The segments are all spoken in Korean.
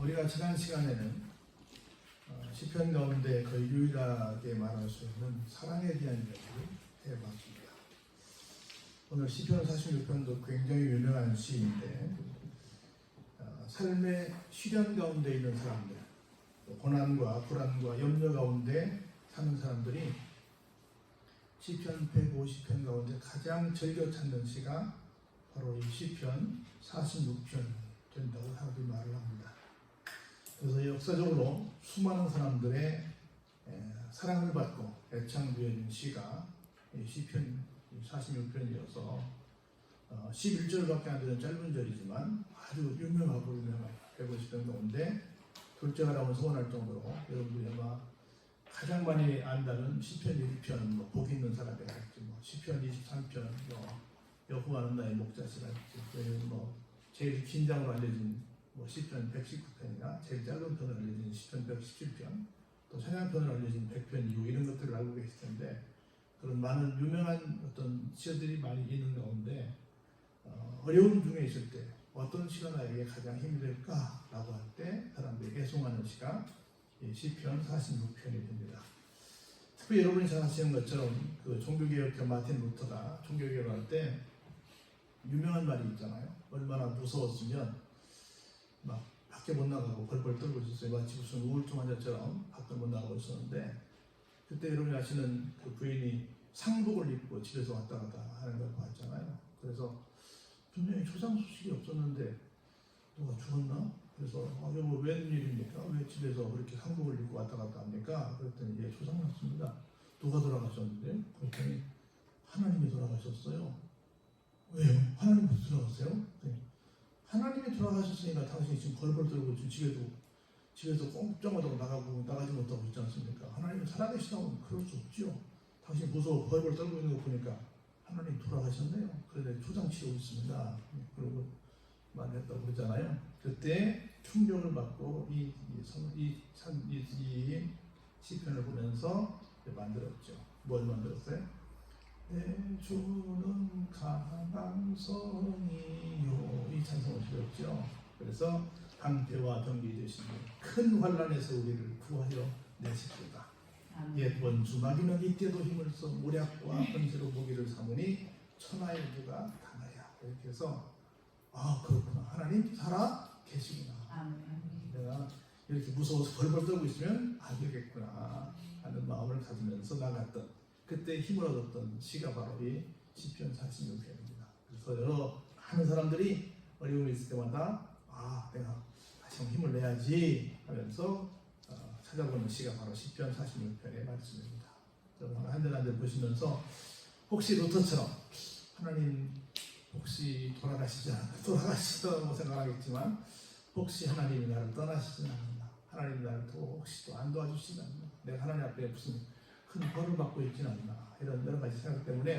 우리가 지난 시간에는 시편 가운데 거의 유일하게 말할 수 있는 사랑에 대한 이야기를 해봤습니다. 오늘 시편 46편도 굉장히 유명한 시인데 삶의 시련 가운데 있는 사람들, 고난과 불안과 염려 가운데 사는 사람들이 시편 150편 가운데 가장 즐겨 찾는 시가 바로 이 시편 46편 된다고 사람들이 말을 합니다. 그래서 역사적으로 수많은 사람들의 사랑을 받고 애창되어진 시가 시편 46편이어서 11절밖에 안 되는 짧은 절이지만 아주 유명하고 유명한 150편 가운데 둘째가 나온 소원할 정도로 여러분들이 아마 가장 많이 안다는 시편 1편, 복 있는 사람이라 할지, 시편 23편, 여호와는 나의 목자시라 할지, 제일 긴장으로 알려진 시편 119편이나 제일 짧은 편으로 알려진 시편 117편, 또 찬양편으로 알려진 100편 이후 이런 것들을 알고 계실 텐데, 그런 많은 유명한 어떤 시들이 많이 있는 가운데 어려움 중에 있을 때 어떤 시가 나에게 가장 힘이 될까라고 할 때 사람들이 애송하는 시가 시편 46편이 됩니다. 특히 여러분이 잘 아시는 것처럼 그 종교개혁자 마틴 루터가 종교개혁을 할 때 유명한 말이 있잖아요. 얼마나 무서웠으면 막 밖에 못 나가고 벌벌 떨고 있었어요. 마치 무슨 우울증 환자처럼 밖에 못 나가고 있었는데, 그때 여러분이 아시는 그 부인이 상복을 입고 집에서 왔다 갔다 하는 걸 봤잖아요. 그래서 분명히 초상 소식이 없었는데 누가 죽었나? 그래서 여보 웬일입니까? 왜 집에서 그렇게 상복을 입고 왔다 갔다 합니까? 그랬더니 예, 초상 났습니다. 누가 돌아가셨는데? 그랬더니 하나님이 돌아가셨어요. 왜요? 하나님 무슨 돌아갔어요? 하나님이 돌아가셨으니까 당신이 지금 벌벌 떨고 지금 집에서 꼼짝마다고 나가지 못하고 있지 않습니까? 하나님은 살아계시다고 그럴 수 없지요. 당신 무서워 벌벌 떨고 있는 거 보니까 하나님 돌아가셨네요. 그런데 초장 치우고 있습니다. 그러고 말했다고 그러잖아요. 그때 충격을 받고 이 시편을 보면서 만들었죠. 뭘 만들었어요? 내 주는 가망성이요, 이 찬송을 들었죠. 그래서 방패와 병기 되시니 큰 환난에서 우리를 구하여 내시도다. 예쁜 주마기는 이때도 힘을 써 모략과 번제로 무기를 삼으니 천하의 무가 강하야. 이렇게 해서 그렇구나, 하나님 살아 계시구나. 내가 이렇게 무서워서 벌벌 떨고 있으면 안 되겠구나 하는 마음을 가지면서 나갔던, 그때 힘을 얻었던 시가 바로 이 시편 46편입니다. 그래서 많은 사람들이 어려움이 있을 때마다 내가 다시 힘을 내야지 하면서 찾아보는 시가 바로 시편 46편의 말씀입니다. 여러분 한 절 한 절 보시면서 혹시 루터처럼 하나님 혹시 돌아가시다고 생각하겠지만, 혹시 하나님이 나를 떠나시지 않았나, 하나님이 나를 혹시 또 안 도와주시지 않나, 내가 하나님 앞에 무슨 큰 벌을 받고 있지는 않나, 이런 여러 가지 생각 때문에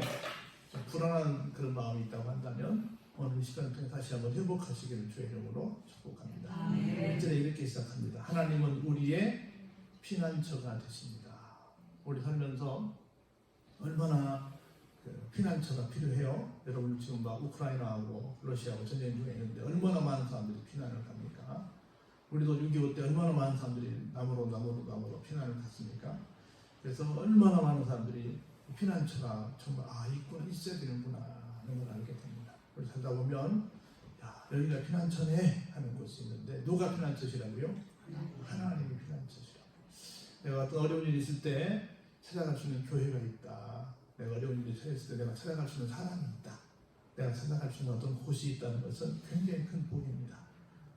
좀 불안한 그런 마음이 있다고 한다면 오늘 이 시간을 통해 다시 한번 회복하시기를 주의 이름으로 축복합니다. 1절에 이렇게 시작합니다. 하나님은 우리의 피난처가 되십니다. 우리 살면서 얼마나 피난처가 필요해요. 여러분 지금 막 우크라이나하고 러시아하고 전쟁 중에 있는데 얼마나 많은 사람들이 피난을 갑니까? 우리도 6.25 때 얼마나 많은 사람들이 남으로 피난을 갔습니까? 그래서 얼마나 많은 사람들이 피난처가 정말 있어야 되는구나 하는 걸 알게 됩니다. 그래서 살다 보면 여기가 피난처네 하는 곳이 있는데, 누가 피난처시라고요? 하나님이 피난처시라고. 내가 어떤 어려운 일이 있을 때 찾아갈 수 있는 교회가 있다. 내가 어려운 일이 처했을 때 내가 찾아갈 수 있는 사람이 있다. 내가 찾아갈 수 있는 어떤 곳이 있다는 것은 굉장히 큰 복입니다.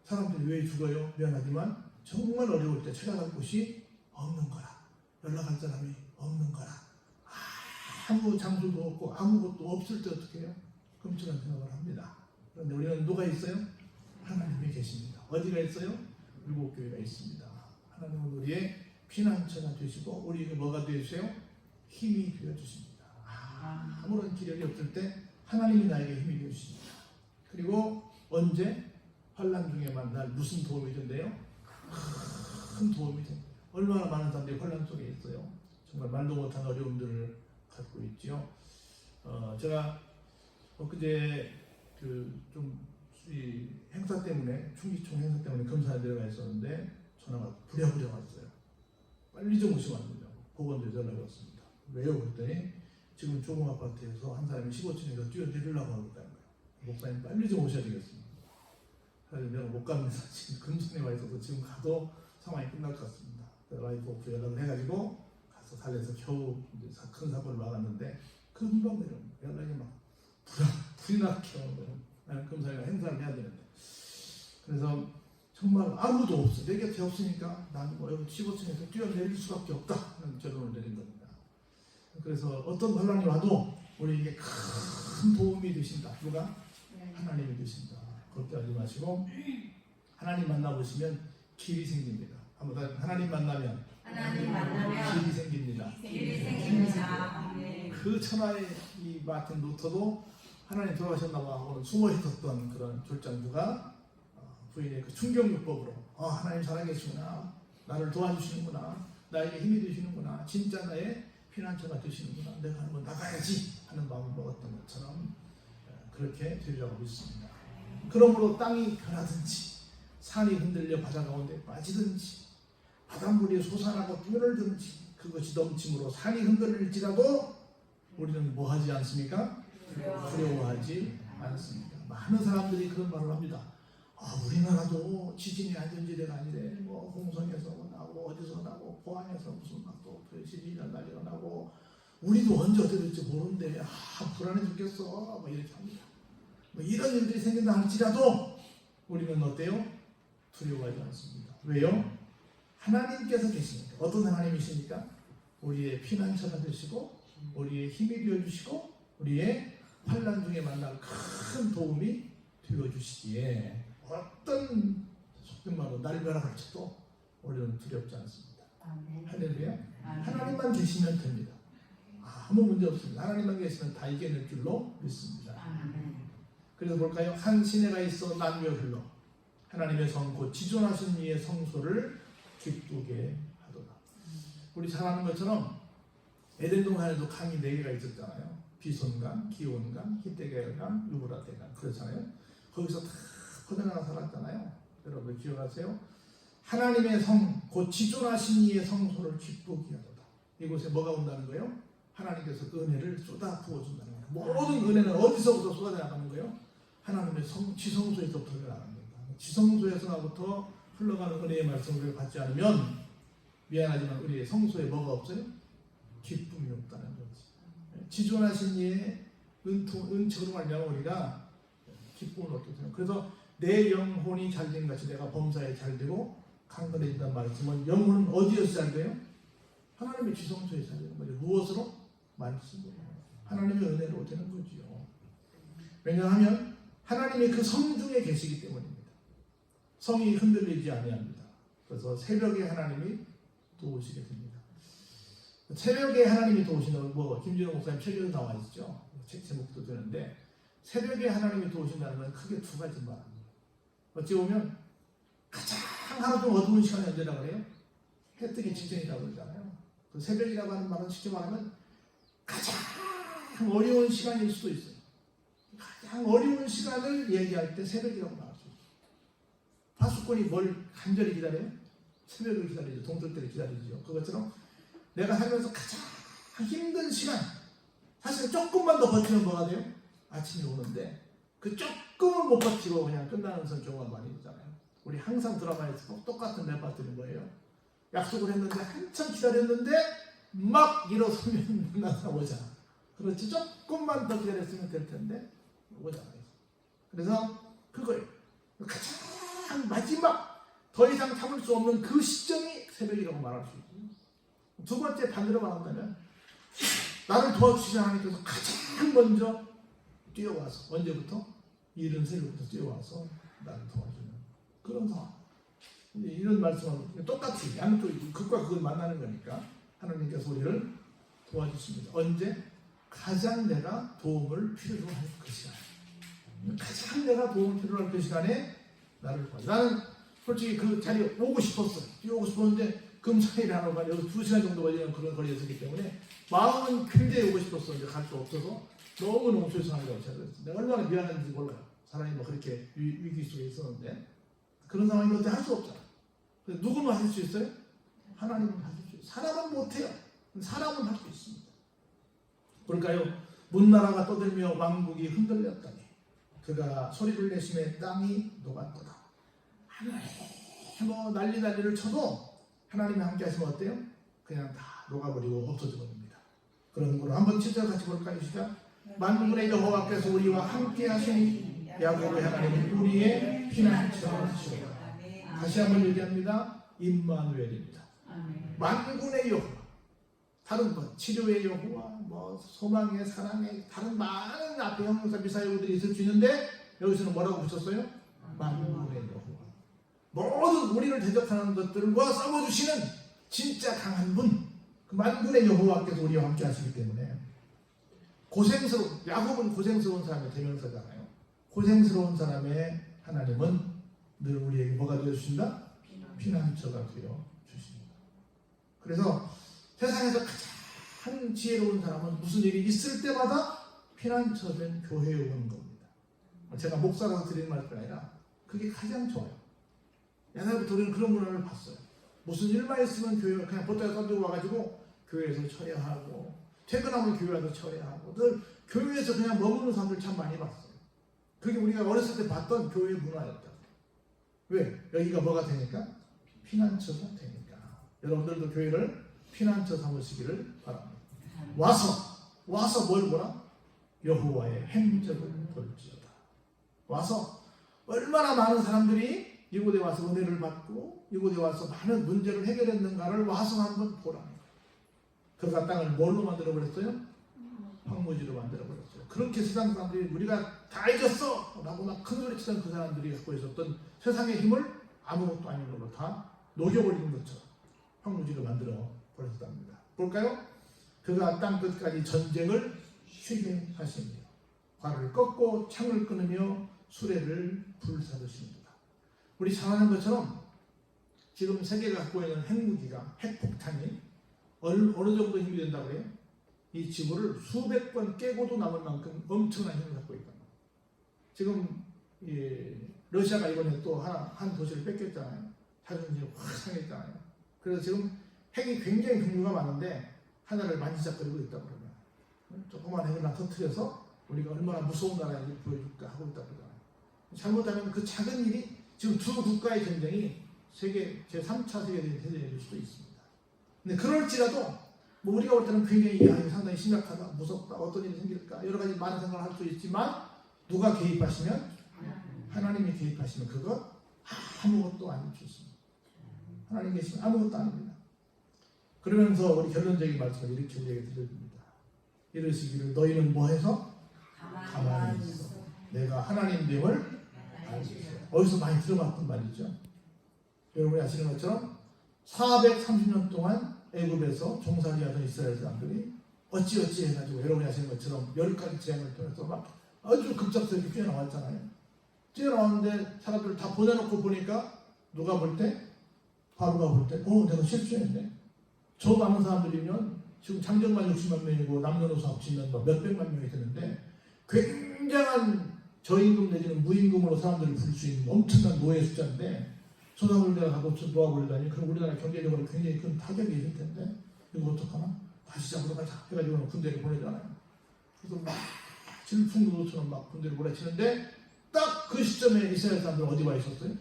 사람들이 왜 죽어요? 미안하지만 정말 어려울 때 찾아갈 곳이 없는 거라. 연락할 사람이 없는 거라. 아무 장소도 없고 아무것도 없을 때 어떻게 해요? 끔찍한 생각을 합니다. 그런데 우리는 누가 있어요? 하나님이 계십니다. 어디가 있어요? 율곡교회가 있습니다. 하나님은 우리의 피난처가 되시고 우리에게 뭐가 되어주세요? 힘이 되어주십니다. 아무런 기력이 없을 때 하나님이 나에게 힘이 되어주십니다. 그리고 언제? 환난 중에만 날 무슨 도움이 된대요? 큰 도움이 됩니다. 얼마나 많은 사람들이 환난 속에 있어요. 정말 말도 못한 어려움들을 갖고 있지요. 제가 엊그제 이 행사 때문에, 충기총 행사 때문에 검사에 들어가 있었는데 전화가 부랴부랴 왔어요. 빨리 좀 오시면 안 되냐고. 보건소에서 연락이 왔습니다. 왜요? 그랬더니 지금 조금 아파트에서 한 사람이 15층에서 뛰어내리려고 하고 있다는 거예요. 목사님 빨리 좀 오셔야 되겠습니다. 그래서 내가 못 갑니다. 지금 금천에 와 있어서 지금 가도 상황이 끝날 것 같습니다. 라이프 오프 연락을 해가지고 가서 살려서 겨우 이제 큰 사고를 막았는데 금방 연락이 막 불이 나게 오는 거예요. 나는 금사이가 행사를 해야 되는데. 그래서 정말 아무도 없어. 내 곁에 없으니까 나는 뭐 여기 15층에서 뛰어내릴 수밖에 없다 하는 결론을 내린 겁니다. 그래서 어떤 환란이 와도 우리에게 큰 도움이 되신다. 누가? 하나님이 되신다. 걱정하지 마시고 하나님 만나보시면 길이 생깁니다. 한번 더 하나님 만나면 길이 생깁니다. 그 천하의 이 마틴 루터도 하나님 돌아가셨나봐 하고는 숨어 있었던 그런 졸장주가 부인의 그 충격요법으로 하나님 살아계시구나, 나를 도와주시는구나, 나에게 힘이 되시는구나, 진짜 나의 피난처가 되시는구나, 내가 한번 나가야지 하는 마음을 먹었던 것처럼 그렇게 되리라고 믿습니다. 그러므로 땅이 변하든지 산이 흔들려 바다 가운데 빠지든지 바닷물이 솟아나고 뛰어들든지 그것이 넘침으로 산이 흔들릴지라도 우리는 뭐 하지 않습니까? 두려워하지 않습니다. 많은 사람들이 그런 말을 합니다. 우리나라도 지진이 안전지대가 아니래. 뭐 홍성에서 나고 어디서 나고 포항에서 무슨 막또 지진이 난리가 나고 우리도 언제 어떻게 될지 모르는데 불안해 죽겠어. 뭐 이렇게 합니다. 뭐 이런 일들이 생긴다 할지라도 우리는 어때요? 두려워하지 않습니다. 왜요? 하나님께서 계시니까. 어떤 하나님이십니까? 우리의 피난처가 되시고 우리의 힘이 되어주시고 우리의 환난 중에 만날 큰 도움이 되어주시기에 어떤 속된 말로 날벼락을 쳐도 우리는 두렵지 않습니다. 할렐루야. 하나님만 계시면 됩니다. 아무 문제 없습니다. 하나님만 계시면 다 이겨낼 줄로 믿습니다. 그래서 볼까요? 한 시내가 있어 남녀 흘러 하나님의 성 곧 지존하신 이의 성소를 기쁘게 하도다. 우리 잘 아는 것처럼 에덴 동산에도 강이 4개가 있었잖아요. 비손강, 기온강, 히데겔강, 유브라데강 그렇잖아요. 거기서 다 퍼져나가 살았잖아요. 여러분 기억하세요? 하나님의 성, 곧 지존하신 이의 성소를 기쁘게 하도다. 이곳에 뭐가 온다는 거예요? 하나님께서 은혜를 쏟아 부어준다는 거예요. 모든 은혜는 어디서부터 쏟아져나가는 거예요? 하나님의 지성소에서부터 흘러나가는 겁니다. 지성소에서부터 흘러가는 은혜의 말씀을 받지 않으면 미안하지만 우리의 성소에 뭐가 없어요? 기쁨이 없다는 거지. 지존하신 이의 은총으로 말미암아 우리가 기쁨을 얻게 돼요. 그래서 내 영혼이 잘된 같이 내가 범사에 잘되고 강건해진다는 말씀은 영혼은 어디에서 잘돼요? 하나님의 지성소에 잘되는 거죠. 무엇으로? 말씀으로. 하나님의 은혜로 되는 거지요. 왜냐하면 하나님이 그 성 중에 계시기 때문입니다. 성이 흔들리지 아니합니다. 그래서 새벽에 하나님이 도우시게 됩니다. 새벽에 하나님이 도우시는 뭐 김진호 목사님 책에도 나와 있죠. 책 제목도 되는데 새벽에 하나님이 도우신다는 건 크게 2가지 말입니다. 어찌 보면 가장 하루 중 어두운 시간이 언제라고 그래요? 해 뜨기 직전이라고 그러잖아요. 그 새벽이라고 하는 말은 쉽게 말하면 가장 어려운 시간일 수도 있어요. 가장 어려운 시간을 얘기할 때 새벽이라고 말할 수 있어요. 파수꾼이 뭘 간절히 기다려요? 새벽을 기다리죠. 동떨 때를 기다리죠. 그것처럼 내가 살면서 가장 힘든 시간, 사실 조금만 더 버티면 뭐가 돼요? 아침이 오는데 그 조금을 못 버티고 그냥 끝나는 경우가 많이 있잖아요. 우리 항상 드라마에서 똑같은 레파토리는 뭐예요? 약속을 했는데 한참 기다렸는데 막 일어서면 나타나 오잖아. 그렇지, 조금만 더 기다렸으면 될 텐데 오잖아요. 그래서 그거예요. 가장 마지막 더 이상 참을 수 없는 그 시점이 새벽이라고 말할 수 있고, 2번째 반대로 말한다면 나를 도와주시는 하나님께서 가장 먼저 뛰어와서, 언제부터? 이른 새벽부터 뛰어와서 나를 도와주는 그런 상황. 이런 말씀은 똑같이 양쪽 극과 극을 만나는 거니까 하나님께서 우리를 도와주십니다. 언제? 가장 내가 도움을 필요로 할 그 시간. 가장 내가 도움을 필요로 할 그 시간에 나를 도와줘. 나는 솔직히 그 자리에 오고 싶었어요. 뛰어오고 싶었는데 금사일하러 가 여기 2시간 정도 걸리는 그런 거리였기 때문에 마음은 굉장히 오고 싶었었는데 갈 수 없어서 너무너무 죄송하다고 생각했어요. 내가 얼마나 미안한지 몰라요. 사람이 뭐 그렇게 위기 속에 있었는데 그런 상황이 어때 할 수 없잖아. 누구는 하실 수 있어요? 하나님은 하실 수 있어요. 사람은 못해요. 사람은 할 수 있습니다. 볼까요? 문나라가 떠들며 왕국이 흔들렸다니 그가 소리를 내심에 땅이 녹았도다. 하나님 뭐 난리를 쳐도 하나님이 함께 하시면 어때요? 그냥 다 녹아버리고 없어져 버립니다. 그런 걸로 한번 7절 같이 볼까요? 시작. 만군의 여호와께서 우리와 함께 하시니 야곱의 하나님은 우리의 피난처시오다. 다시 한번 얘기합니다. 임마누엘입니다. 만군의 여호와, 다른 것, 치료의 여호와, 뭐 소망의, 사랑의, 다른 많은 앞에 형용사 비사용어들이 있을 수 있는데 여기서는 뭐라고 붙였어요? 만군의 여호와. 모든 우리를 대적하는 것들과 싸워주시는 진짜 강한 분, 그 만군의 여호와께서 우리와 함께 하시기 때문에 야곱은 고생스러운 사람의 대명사잖아요. 고생스러운 사람의 하나님은 늘 우리에게 뭐가 되어주신다? 피난처가 되어주십니다. 그래서 세상에서 가장 지혜로운 사람은 무슨 일이 있을 때마다 피난처된 교회에 오는 겁니다. 제가 목사라서 드리는 말씀이 아니라 그게 가장 좋아요. 옛날부터 우리는 그런 문화를 봤어요. 무슨 일만 있으면 교회 그냥 보따리 던지고 와가지고 교회에서 처리하고 퇴근하면 교회 와서 처리하고 늘 교회에서 그냥 머무는 사람들 참 많이 봤어요. 그게 우리가 어렸을 때 봤던 교회 문화였다. 왜? 여기가 뭐가 되니까? 피난처가 되니까. 여러분들도 교회를 피난처 삼으시기를 바랍니다. 와서 뭘 보라? 여호와의 행적을 볼지어다. 와서 얼마나 많은 사람들이 이곳에 와서 은혜를 받고 이곳에 와서 많은 문제를 해결했는가를 와서 한번 보라는 거예요. 그가 땅을 뭘로 만들어버렸어요? 황무지로 만들어버렸어요. 그렇게 세상 사람들이 우리가 다 잊었어! 라고 막 큰소리치던 그 사람들이 갖고 있었던 세상의 힘을 아무것도 아닌 걸로 다 녹여버리는 것처럼 황무지로 만들어 버렸답니다. 볼까요? 그가 땅 끝까지 전쟁을 쉬게 하십니다. 활을 꺾고 창을 끊으며 수레를 불사르십니다. 우리 잘 아는 것처럼 지금 세계가 갖고 있는 핵무기가 핵폭탄이 어느 정도 힘이 된다고 해요? 이 지구를 수백 번 깨고도 남을 만큼 엄청난 힘을 갖고 있다. 지금 러시아가 이번에 또 한 도시를 뺏겼잖아요. 자존심이 확 상했잖아요. 그래서 지금 핵이 굉장히 종류가 많은데 하나를 만지작거리고 있다고 그러면 조그만 핵을 터뜨려서 우리가 얼마나 무서운 나라인지 보여줄까 하고 있다고 그러잖아요. 잘못하면 그 작은 일이 지금 두 국가의 전쟁이 세계 제3차 세계대전이 될 수도 있습니다. 근데 그럴지라도 뭐 우리가 볼 때는 굉장히 이 상당히 심각하다, 무섭다, 어떤 일이 생길까 여러 가지 많은 생각을 할 수 있지만 누가 개입하시면 하나님이 개입하시면 그것 아무것도 아닌 것입니다. 하나님 계시면 아무것도 아닙니다. 그러면서 우리 결론적인 말씀을 이렇게 우리에게 들려줍니다. 이르시기를 너희는 뭐해서? 가만히 있어. 내가 하나님됨을 알고 있어. 어디서 많이 들어봤던 말이죠. 여러분이 아시는 것처럼 430년 동안 애굽에서 종살이 하던 이스라엘 사람들이 어찌어찌 해가지고 여러분이 아시는 것처럼 10가지 재앙을 통해서 막 아주 급작스럽게 뛰어나왔잖아요. 뛰어나왔는데 사람들 다 보내놓고 보니까 누가 볼 때? 바로가 볼 때 내가 실수했네. 저 많은 사람들이면 지금 장정만 60만 명이고 남녀노소 합치면 몇백만 명이 되는데 굉장한 저임금 내지는 무임금으로 사람들을 부를 수 있는 엄청난 노예 숫자인데 저 사람을 내가 갖고 놓아버리다니 그럼 우리나라 경제적으로 굉장히 큰 타격이 있을 텐데 이거 어떡하나? 다시 잡으러 가자 해가지고 군대를 보내잖아요. 그래서 막 질풍노도처럼 막 군대를 몰아치는데 딱 그 시점에 이스라엘 사람들은 어디 와 있었어요?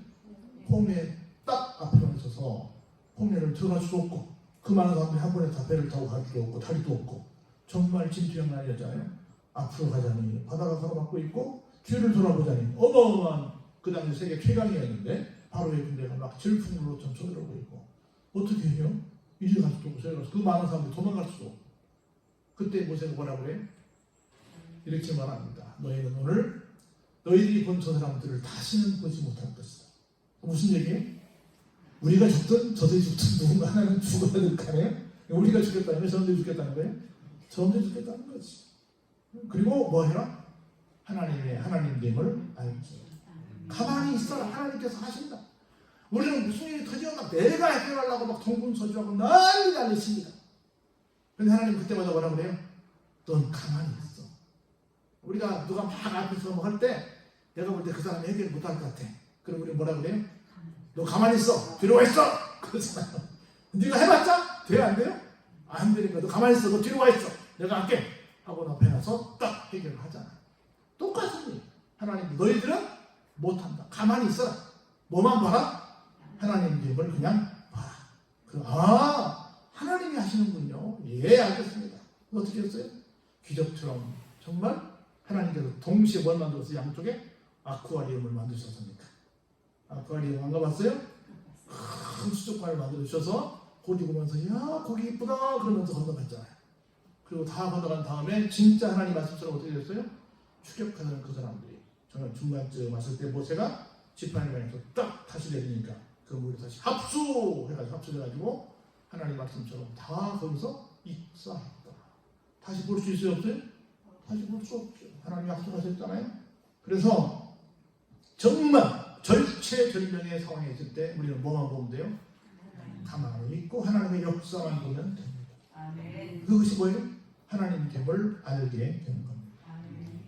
홍해 딱 앞에 와 있어서 홍해를 들어갈 수도 없고 그 많은 사람들이 한 번에 다 배를 타고 갈 수도 없고 다리도 없고 정말 진퇴양난이었잖아요. 앞으로 가자니 바다가 가로막고 있고 뒤를 돌아보자니 어마어마한 그 당시 세계 최강이었는데 바로의 군대가 막 질풍노도처럼 쳐들어오고 있고 어떻게 해요? 이리 갈 수도 없고 저리 갈 수도 없고 그 많은 사람들이 도망갈 수도 없고 그때 모세가 뭐라 그래요? 이렇게 말합니다. 너희는 오늘 너희들이 본 저 사람들을 다시는 보지 못할 것이다. 무슨 얘기예요? 우리가 죽든 저들이 죽든 누군가 하나는 죽어야 될 거 아니에요? 우리가 죽겠다는 거예요? 저들이 죽겠다는 거예요? 저들이 죽겠다는 거지. 그리고 뭐 해라? 하나님됨을 알지. 가만히 있어라. 하나님께서 하신다. 우리는 무슨 일이 터지면 막 내가 해결하려고 막 동분서주하고 난리십니다. 근데 하나님 그때마다 뭐라 그래요? 넌 가만히 있어. 우리가 누가 막 앞에서 뭐 할 때 내가 볼 때 그 사람이 해결 못할 것 같아. 그럼 우리 뭐라 그래요? 너 가만히 있어. 뒤로 와 있어. 그러잖아요. 네가 해봤자 돼? 안 돼요? 안 되니까 너 가만히 있어. 너 뒤로 와 있어. 내가 할게. 하고 앞에 나서 딱 해결을 하잖아. 똑같은 일. 하나님 너희들은 못한다. 가만히 있어. 뭐만 봐라? 하나님 힘을 그냥 봐라. 하나님이 하시는군요. 예, 알겠습니다. 어떻게 했어요? 기적처럼 정말 하나님께서 동시에 뭘 만들었어요? 양쪽에 아쿠아리움을 만드셨습니까? 아쿠아리움 안 가봤어요? 큰 수족관을 만들어주셔서 고기 보면서 야 고기 이쁘다 그러면서 건너갔잖아요. 그리고 다 건너간 다음에 진짜 하나님 말씀처럼 어떻게 됐어요? 추격하는 그 사람들이 정말 중간쯤 왔을 때 모세가 지팡이방에서 딱 다시 내리니까 그 물이 다시 합수해가지고 하나님 말씀처럼 다 거기서 입사했다. 다시 볼 수 있어요? 없어요? 다시 볼 수 없죠. 하나님 약속하셨잖아요. 그래서 정말 절체절명의 상황에 있을 때 우리는 뭐만 보면 돼요? 가만히 있고 하나님의 역사만 보면 됩니다. 아멘. 그것이 뭐예요? 하나님 됨을 알게 되는 겁니다. 아멘.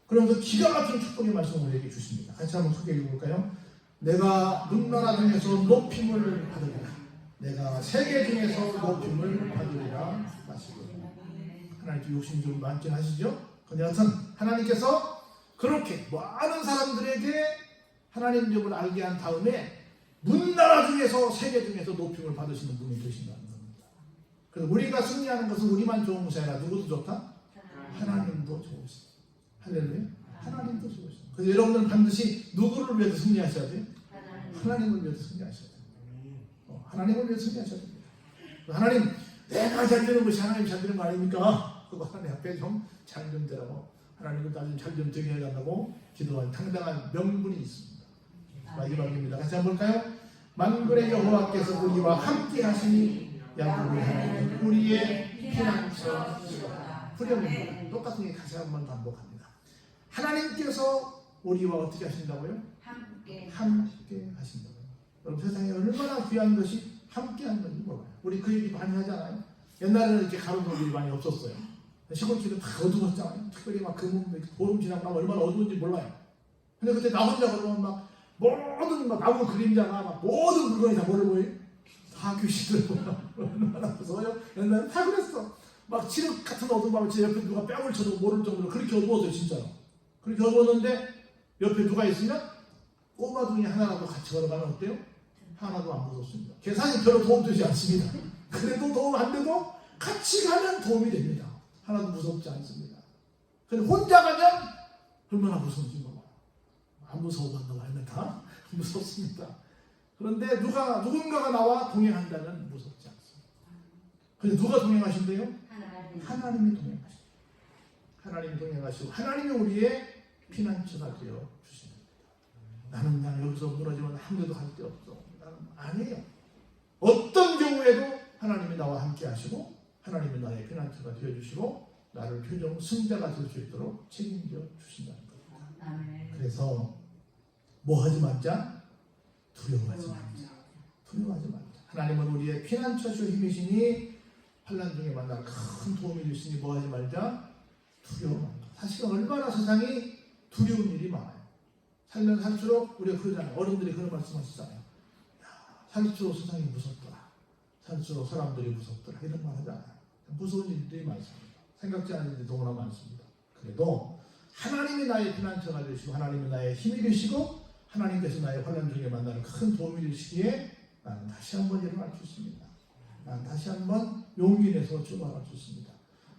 그러면서 기가 막힌 축복의 말씀을 우리에게 주십니다. 같이 한번 크게 읽어볼까요? 내가 눈나라 중에서 높임을 받으리라. 내가 세계 중에서 높임을 받으리라 하시고 하나님 욕심 좀 많긴 하시죠? 근데 여하튼 하나님께서 그렇게 많은 사람들에게 하나님 이름을 알게 한 다음에 문나라 중에서 세계 중에서 높임을 받으시는 분이 되신다는 겁니다. 그래서 우리가 승리하는 것은 우리만 좋은 것이 아니라 누구도 좋다? 하나님도 좋으시다. 할렐루야. 하나님도 좋으시다. 그래서 여러분들은 반드시 누구를 위해서 승리하셔야 돼요? 하나님을 위해서 승리하셔야 돼요. 하나님을 위해서 승리하셔야 됩니다. 하나님 내가 잘 되는 것이 하나님 잘 되는 거 아닙니까? 그거 하나님 앞에 좀 잘 좀 되라고 하나님을 나중에 잘 좀 되게 해달라고 기도한 당당한 명분이 있습니다. 마지막입니다. 같이 한번 볼까요? 만군의 여호와께서 우리와 함께 하시니 야곱의 하나님 우리의 피난처 후렴입니다. 똑같은 게 다시 한번 반복합니다. 하나님께서 우리와 어떻게 하신다고요? 함께 하신다고요. 여러분 세상에 얼마나 귀한 것이 함께 하는 건지 몰라요. 우리 그 얘기 많이 하잖아요. 옛날에는 이렇게 가로등불이 많이 없었어요. 시골길은 다 어두웠잖아요. 특별히 막 보름 지나고 나면 얼마나 어두운지 몰라요. 근데 그때 나 혼자 걸으면 막 모든 막 나무 그림자가 막 모든 물건이 다 뭐를 보여요? 다 귀신들 보여. 얼마나 무서워요? 옛날에 다 그랬어. 막 칠흑 같은 어두운 밤에 제 옆에 누가 뺨을 쳐도 모를 정도로 그렇게 어두웠어요. 진짜로. 그렇게 어두웠는데 옆에 누가 있으면 꼬마둥이 하나라도 같이 걸어가면 어때요? 하나도 안 무섭습니다. 계산이 별로 도움되지 않습니다. 그래도 도움 안 돼도 같이 가면 도움이 됩니다. 하나도 무섭지 않습니다. 근데 혼자 가면 얼마나 무서운지 몰라요. 안 무서워한다고 하면 다 무섭습니다. 그런데 누군가가 나와 동행한다면 무섭지 않습니다. 근데 누가 동행하신대요? 하나님이 동행하십니다. 하나님이 동행하시고 하나님이 우리의 피난처가 되어 주십니다. 나는 여기서 무너지면 한 데도 갈 데 없어. 나는 아니에요. 어떤 경우에도 하나님이 나와 함께 하시고 하나님이 나의 피난처가 되어주시고 나를 최종 승자가 될 수 있도록 책임져 주신다는 겁니다. 아멘. 그래서 뭐 하지 말자? 두려워하지 말자. 두려워하지 말자. 하나님은 우리의 피난처시오 힘이시니 환난 중에 만나 큰 도움이 되시니 뭐 하지 말자? 두려워 말자. 사실은 얼마나 세상이 두려운 일이 많아요. 살면 살수록 우리가 그러잖아요. 어른들이 그런 말씀 하시잖아요. 살수록 세상이 무섭더라. 살수록 사람들이 무섭더라. 이런 말 하잖아요. 무서운 일들이 많습니다. 생각지 않은 일들이 너무나 많습니다. 그래도 하나님이 나의 피난처가 되시고 하나님이 나의 힘이 되시고 하나님께서 나의 환난 중에 만나는 큰 도움이 되시기에 나는 다시 한번 일어날 수 있습니다. 나는 다시 한번 용기 내서 출발할 수 있습니다.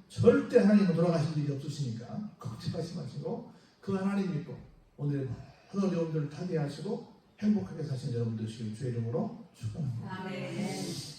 절대 하나님은 돌아가실 일이 없으시니까 걱정하지 마시고 그 하나님 믿고 오늘의 모든 어려움들을 타개하시고 행복하게 사신 여러분 되시길 주의 이름으로 축원합니다. 아멘.